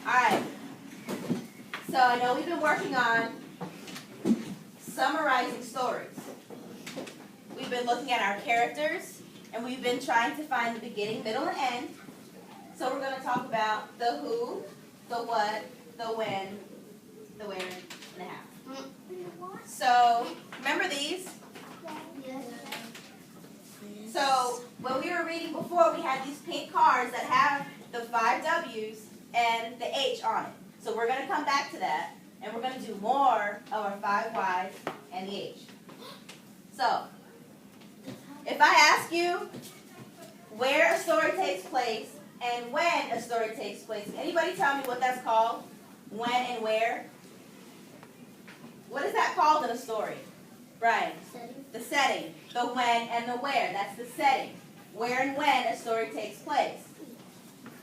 Alright, so I know we've been working on summarizing stories. We've been looking at our characters, and we've been trying to find the beginning, middle, and end. So we're going to talk about the who, the what, the when, the where, and the how. So, remember these? So, when we were reading before, we had these pink cards that have the 5 W's and the H on it. So we're going to come back to that, and we're going to do more of our 5 Y's and the H. So, if I ask you where a story takes place and when a story takes place, anybody tell me what that's called? When and where? What is that called in a story? Brian? The setting. The when and the where. That's the setting. Where and when a story takes place.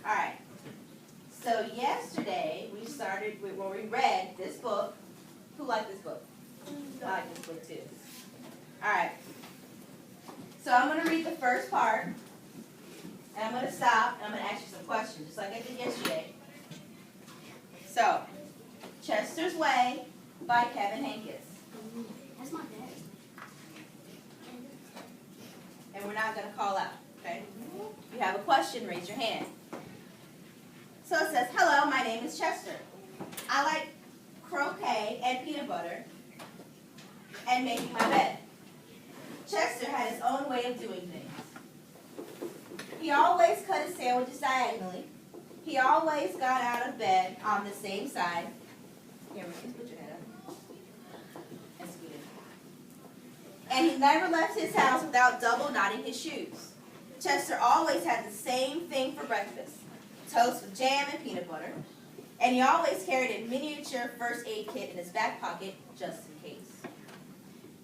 Alright. So yesterday we started where we read this book. Who liked this book? I like this book too. Alright. So I'm going to read the first part. And I'm going to stop and I'm going to ask you some questions, just like I did yesterday. So, Chester's Way by Kevin Henkes. That's my dad. And we're not going to call out, okay? If you have a question, raise your hand. So it says, hello, my name is Chester. I like croquet and peanut butter and making my bed. Chester had his own way of doing things. He always cut his sandwiches diagonally. He always got out of bed on the same side. Here, Marcus, put your head up. And scoot in. And he never left his house without double knotting his shoes. Chester always had the same thing for breakfast. Toast with jam and peanut butter. And he always carried a miniature first aid kit in his back pocket just in case.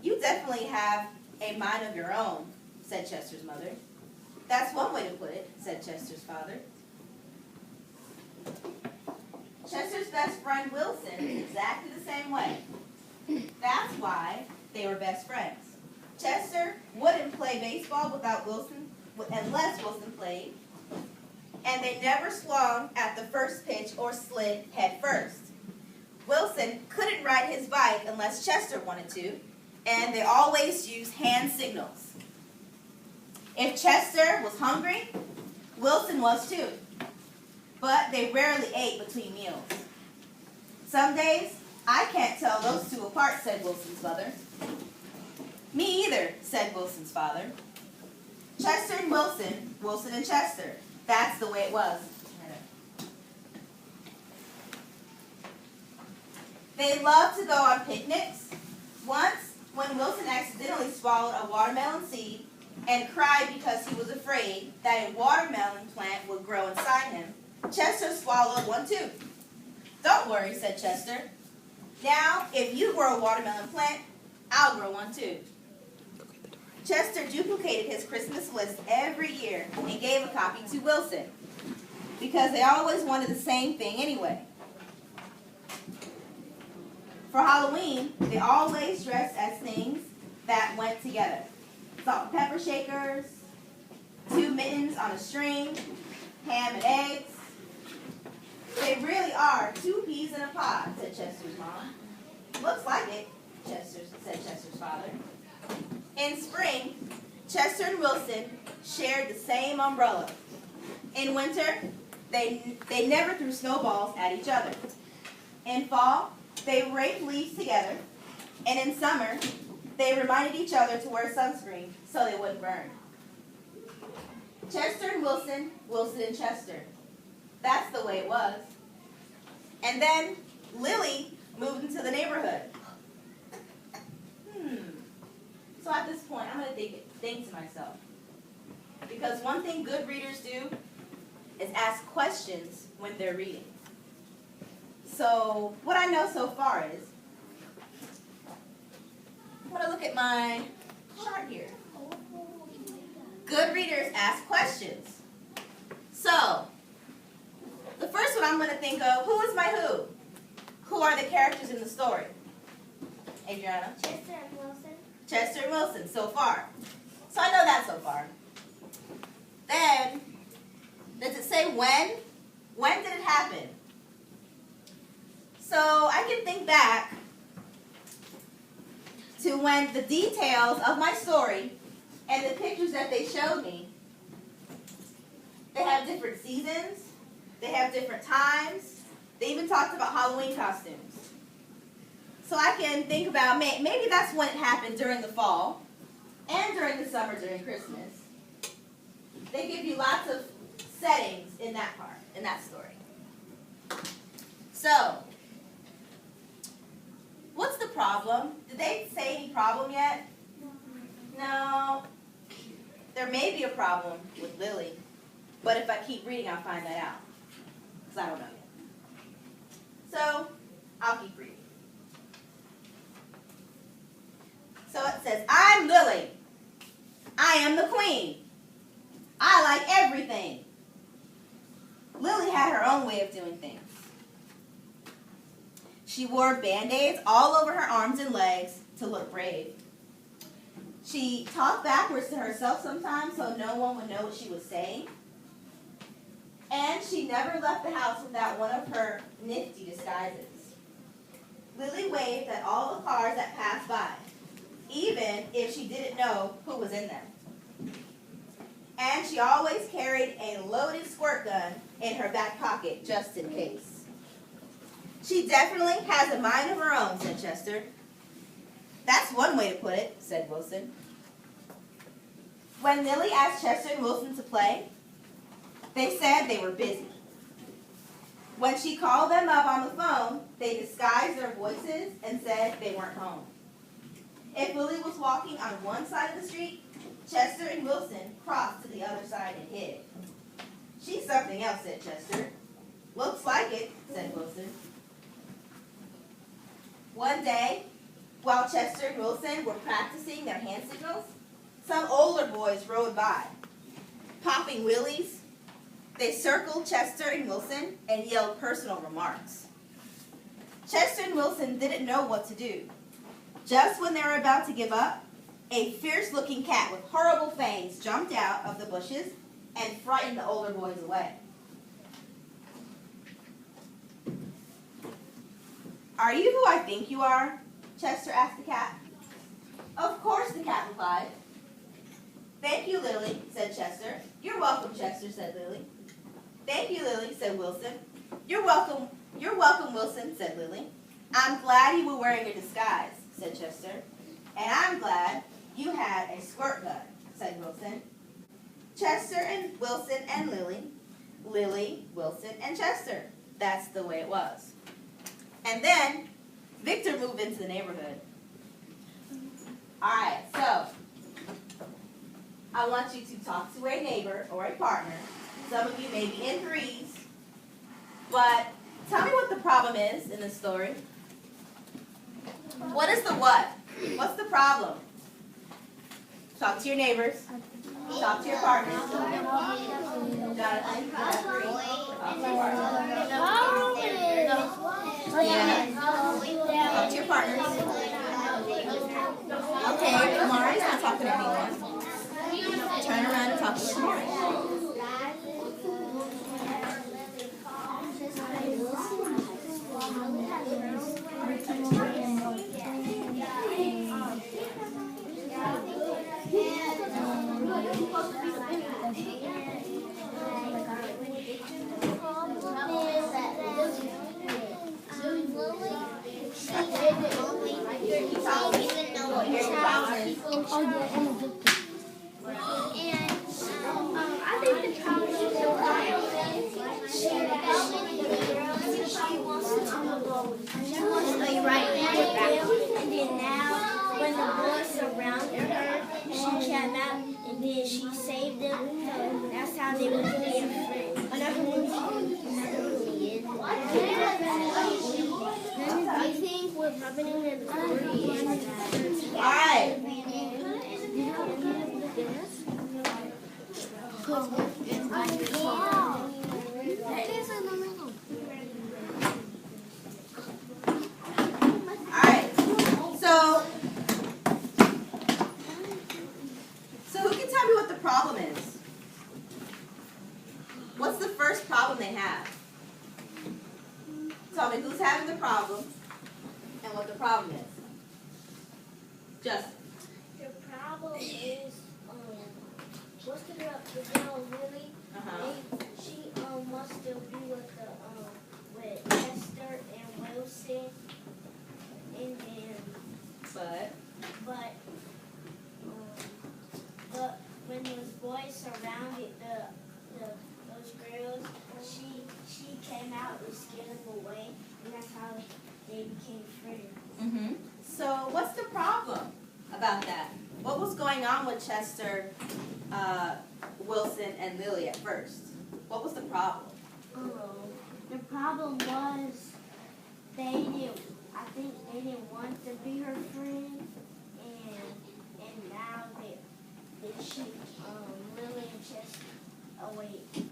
You definitely have a mind of your own, said Chester's mother. That's one way to put it, said Chester's father. Chester's best friend Wilson is exactly the same way. That's why they were best friends. Chester wouldn't play baseball without Wilson, unless Wilson played. And they never swung at the first pitch or slid head first. Wilson couldn't ride his bike unless Chester wanted to, and they always used hand signals. If Chester was hungry, Wilson was too. But they rarely ate between meals. Some days, I can't tell those two apart, said Wilson's mother. Me either, said Wilson's father. Chester and Wilson, Wilson and Chester. That's the way it was. They loved to go on picnics. Once, when Wilson accidentally swallowed a watermelon seed and cried because he was afraid that a watermelon plant would grow inside him, Chester swallowed one too. Don't worry, said Chester. Now, if you grow a watermelon plant, I'll grow one too. Chester duplicated his Christmas list every year and gave a copy to Wilson because they always wanted the same thing anyway. For Halloween, they always dressed as things that went together. Salt and pepper shakers, 2 mittens on a string, ham and eggs. They really are 2 peas in a pod, said Chester's mom. Looks like it, said Chester's father. In spring, Chester and Wilson shared the same umbrella. In winter, they never threw snowballs at each other. In fall, they raked leaves together. And in summer, they reminded each other to wear sunscreen so they wouldn't burn. Chester and Wilson, Wilson and Chester. That's the way it was. And then Lily moved into the neighborhood. So at this point, I'm going to think to myself. Because one thing good readers do is ask questions when they're reading. So what I know so far is, I'm going to look at my chart here. Good readers ask questions. So, the first one I'm going to think of, who is my who? Who are the characters in the story? Adriana? Chester and Wilson. Chester and Wilson, so far. So I know that so far. Then, does it say when? When did it happen? So I can think back to when the details of my story and the pictures that they showed me, they have different seasons, they have different times, they even talked about Halloween costumes. So I can think about, maybe that's when it happened during the fall and during the summer during Christmas. They give you lots of settings in that part, in that story. So, what's the problem? Did they say any problem yet? No. There may be a problem with Lily, but if I keep reading, I'll find that out. Because I don't know yet. So, I'll keep reading. So it says, I'm Lily. I am the queen. I like everything. Lily had her own way of doing things. She wore Band-Aids all over her arms and legs to look brave. She talked backwards to herself sometimes so no one would know what she was saying. And she never left the house without one of her nifty disguises. Lily waved at all the cars that passed by, even if she didn't know who was in them. And she always carried a loaded squirt gun in her back pocket just in case. She definitely has a mind of her own, said Chester. That's one way to put it, said Wilson. When Lily asked Chester and Wilson to play, they said they were busy. When she called them up on the phone, they disguised their voices and said they weren't home. If Lily was walking on one side of the street, Chester and Wilson crossed to the other side and hid. She's something else, said Chester. Looks like it, said Wilson. One day, while Chester and Wilson were practicing their hand signals, some older boys rode by. Popping wheelies, they circled Chester and Wilson and yelled personal remarks. Chester and Wilson didn't know what to do. Just when they were about to give up, a fierce-looking cat with horrible fangs jumped out of the bushes and frightened the older boys away. Are you who I think you are? Chester asked the cat. Of course, the cat replied. Thank you, Lily, said Chester. You're welcome, Chester, said Lily. Thank you, Lily, said Wilson. You're welcome, Wilson, said Lily. I'm glad you were wearing a disguise, said Chester. And I'm glad you had a squirt gun, said Wilson. Chester and Wilson and Lily. Lily, Wilson, and Chester. That's the way it was. And then Victor moved into the neighborhood. All right, so I want you to talk to a neighbor or a partner. Some of you may be in threes, but tell me what the problem is in this story. What is the what? What's the problem? Talk to your neighbors. Talk to your partners. Jonathan, talk to your partners. Okay, Kamari's not talking to anyone. Turn around and talk to Kamari. I think the problem is she wants to be right now, and then now when the boys surrounded her, she came out and then she saved them. So that's how they were getting friends. Another movie is. I think we're rubbing in the All right. Alright, so who can tell me what the problem is? What's the first problem they have? Tell me who's having the problem and what the problem is. Justin. The problem is, what's the girl Lily? She wants to be with Esther and Wilson, and then but when those boys surrounded those girls, she came out and scared them away, and that's how they became friends. So what's the problem about that? What was going on with Chester, Wilson, and Lily at first? What was the problem? The problem was I think they didn't want to be her friend, and now that she Lily and Chester. Oh wait.